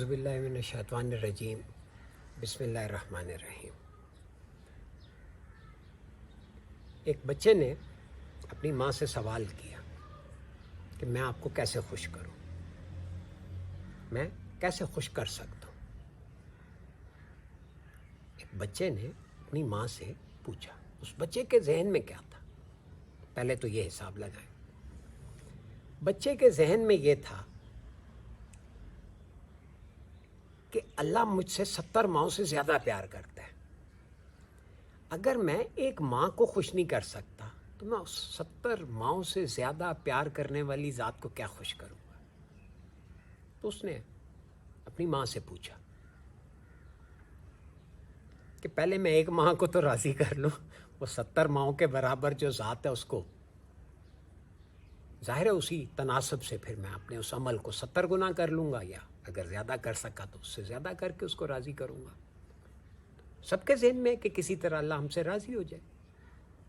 اعوذ باللہ من الشیطان الرجیم بسم اللہ الرحمن الرحیم۔ ایک بچے نے اپنی ماں سے سوال کیا کہ میں آپ کو کیسے خوش کروں، میں کیسے خوش کر سکتا ہوں۔ ایک بچے نے اپنی ماں سے پوچھا، اس بچے کے ذہن میں کیا تھا؟ پہلے تو یہ حساب لگائیں۔ بچے کے ذہن میں یہ تھا کہ اللہ مجھ سے 70 ماؤں سے زیادہ پیار کرتا ہے۔ اگر میں ایک ماں کو خوش نہیں کر سکتا تو میں اس 70 ماؤں سے زیادہ پیار کرنے والی ذات کو کیا خوش کروں گا؟ تو اس نے اپنی ماں سے پوچھا کہ پہلے میں ایک ماں کو تو راضی کر لوں، وہ 70 ماؤں کے برابر جو ذات ہے اس کو، ظاہر ہے اسی تناسب سے پھر میں اپنے اس عمل کو 70 گنا کر لوں گا، یا اگر زیادہ کر سکا تو اس سے زیادہ کر کے اس کو راضی کروں گا۔ سب کے ذہن میں کہ کسی طرح اللہ ہم سے راضی ہو جائے،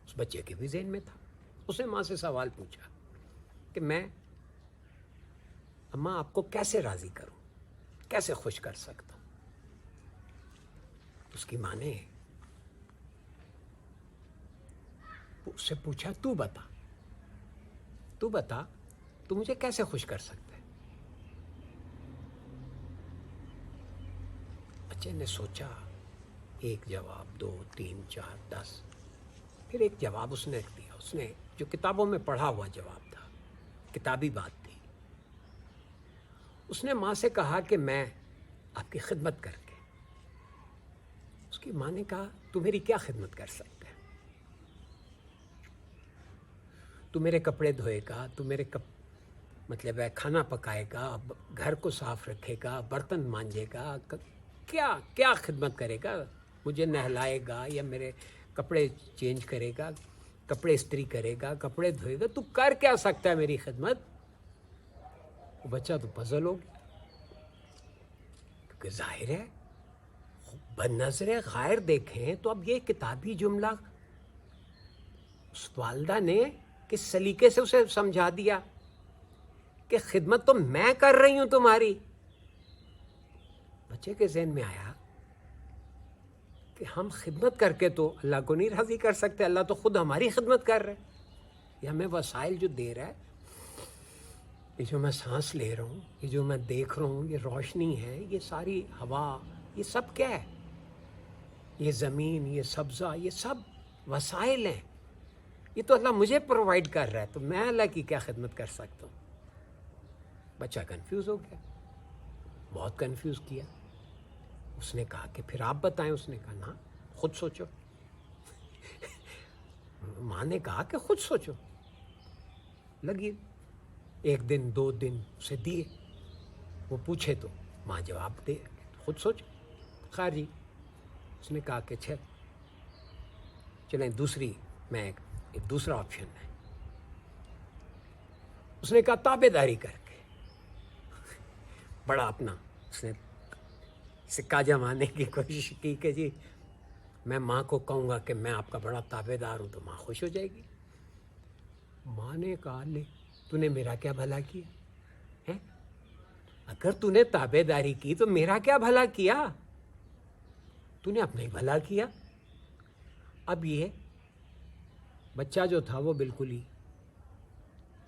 اس بچے کے بھی ذہن میں تھا۔ اس نے ماں سے سوال پوچھا کہ میں اماں آپ کو کیسے راضی کروں، کیسے خوش کر سکتا ہوں؟ اس کی ماں نے اس سے پوچھا، تو بتا تو مجھے کیسے خوش کر سکتا ہے؟ بچے نے سوچا، ایک جواب، 2 3 4 10، پھر ایک جواب اس نے دیا، اس نے جو کتابوں میں پڑھا ہوا جواب تھا، کتابی بات تھی۔ اس نے ماں سے کہا کہ میں آپ کی خدمت کر کے۔ اس کی ماں نے کہا، تو میری کیا خدمت کر سکتا ہے؟ تو میرے کپڑے دھوئے گا، تو میرے مطلب ہے کھانا پکائے گا، گھر کو صاف رکھے گا، برتن مانجے گا، کیا خدمت کرے گا؟ مجھے نہلائے گا یا میرے کپڑے چینج کرے گا، کپڑے استری کرے گا، کپڑے دھوئے گا، تو کر کیا سکتا ہے میری خدمت؟ وہ بچہ تو پزل ہو گیا، کیونکہ ظاہر ہے بنظر غیر دیکھیں تو اب یہ کتابی جملہ اس والدہ نے کس سلیقے سے اسے سمجھا دیا کہ خدمت تو میں کر رہی ہوں تمہاری۔ بچے کے ذہن میں آیا کہ ہم خدمت کر کے تو اللہ کو نہیں راضی کر سکتے، اللہ تو خود ہماری خدمت کر رہے ہیں۔ یہ ہمیں وسائل جو دے رہا ہے، یہ جو میں سانس لے رہا ہوں، یہ جو میں دیکھ رہا ہوں، یہ روشنی ہے، یہ ساری ہوا، یہ سب کیا ہے؟ یہ زمین، یہ سبزہ، یہ سب وسائل ہیں، یہ تو اللہ مجھے پرووائڈ کر رہا ہے، تو میں اللہ کی کیا خدمت کر سکتا ہوں؟ بچہ کنفیوز ہو گیا، بہت کنفیوز کیا۔ اس نے کہا کہ پھر آپ بتائیں۔ اس نے کہا، نا خود سوچو۔ ماں نے کہا کہ خود سوچو۔ لگی 1 دن 2 دن اسے دیے، وہ پوچھے تو ماں جواب دے، خود سوچو۔ خیر جی، اس نے کہا کہ چلیں میں ایک دوسرا آپشن ہے۔ اس نے کہا تابع داری کر کے، بڑا اپنا اس نے سکہ جمانے کی کوشش کی کہ جی میں ماں کو کہوں گا کہ میں آپ کا بڑا تابع دار ہوں تو ماں خوش ہو جائے گی۔ ماں نے کہا، لے تو نے میرا کیا بھلا کیا ہے؟ اگر تو نے تابع داری کی تو میرا کیا بھلا کیا؟ تو نے اپنا ہی بھلا کیا۔ اب یہ بچہ جو تھا وہ بالکل ہی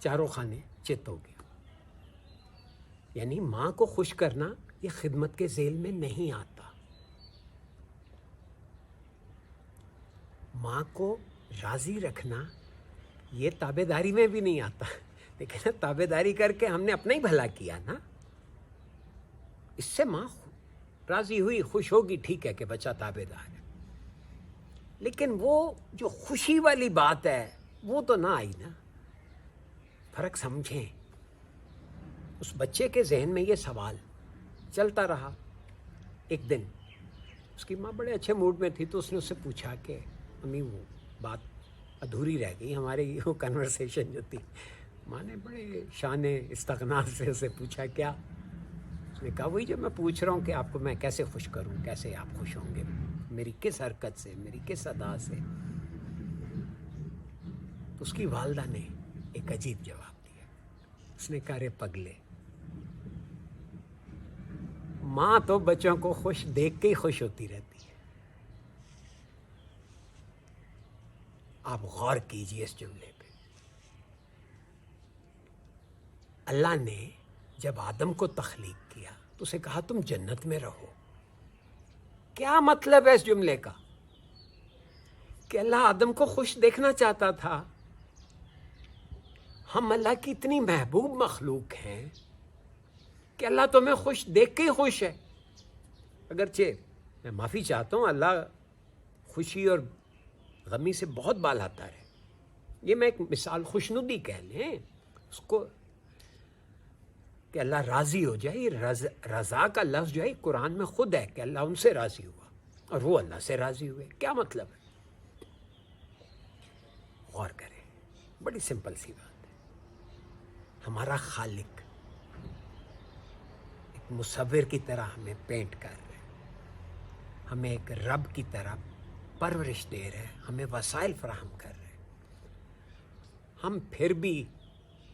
چاروں خانے چت ہو گیا، یعنی ماں کو خوش کرنا یہ خدمت کے ذیل میں نہیں آتا، ماں کو راضی رکھنا یہ تابع داری میں بھی نہیں آتا۔ لیکن تابع داری کر کے ہم نے اپنا ہی بھلا کیا نا، اس سے ماں راضی ہوئی، خوش ہوگی، ٹھیک ہے کہ بچہ تابع دار ہے، لیکن وہ جو خوشی والی بات ہے وہ تو نہ آئی نا۔ فرق سمجھیں۔ اس بچے کے ذہن میں یہ سوال چلتا رہا۔ ایک دن اس کی ماں بڑے اچھے موڈ میں تھی تو اس نے اس سے پوچھا کہ امی وہ بات ادھوری رہ گئی ہماری، وہ کنورسیشن جو تھی۔ ماں نے بڑے شان استغنا سے اسے پوچھا، کیا؟ اس نے کہا، وہی جو میں پوچھ رہا ہوں کہ آپ کو میں کیسے خوش کروں، کیسے آپ خوش ہوں گے، میری کس حرکت سے، میری کس ادا سے؟ تو اس کی والدہ نے ایک عجیب جواب دیا۔ اس نے کہا، رے پگلے، ماں تو بچوں کو خوش دیکھ کے ہی خوش ہوتی رہتی ہے. آپ غور کیجئے اس جملے پہ. اللہ نے جب آدم کو تخلیق کیا تو اسے کہا تم جنت میں رہو. کیا مطلب ہے اس جملے کا؟ کہ اللہ آدم کو خوش دیکھنا چاہتا تھا. ہم اللہ کی اتنی محبوب مخلوق ہیں کہ اللہ تمہیں خوش دیکھ کے ہی خوش ہے. اگرچہ میں معافی چاہتا ہوں، اللہ خوشی اور غمی سے بہت بالاتا ہے. یہ میں ایک مثال خوشنودی کہہ لیں اس کو، کہ اللہ راضی ہو جائے. یہ رضا کا لفظ جو ہے قرآن میں خود ہے کہ اللہ ان سے راضی ہوا اور وہ اللہ سے راضی ہوئے. کیا مطلب ہے؟ غور کریں، بڑی سمپل سی بات ہے. ہمارا خالق ایک مصور کی طرح ہمیں پینٹ کر رہے ہیں، ہمیں ایک رب کی طرح پرورش دے رہے ہیں، ہمیں وسائل فراہم کر رہے ہیں. ہم پھر بھی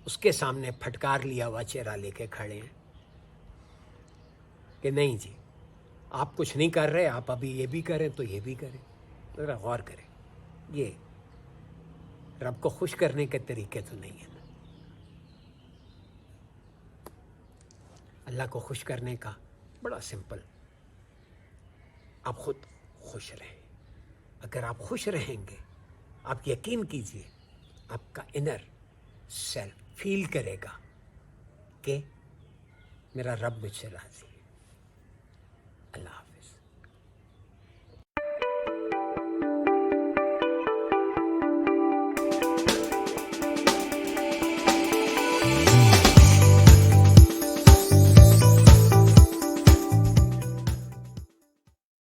اس کے سامنے پھٹکار لیا ہوا چہرہ لے کے کھڑے ہیں کہ نہیں جی آپ کچھ نہیں کر رہے، آپ ابھی یہ بھی کریں تو یہ بھی کریں. ذرا غور کریں، یہ رب کو خوش کرنے کے طریقے تو نہیں ہے نا. اللہ کو خوش کرنے کا بڑا سمپل، آپ خود خوش رہیں. اگر آپ خوش رہیں گے، آپ یقین کیجئے آپ کا انر سیلف فیل کرے گا کہ میرا رب مجھ سے راضی ہے. اللہ حافظ.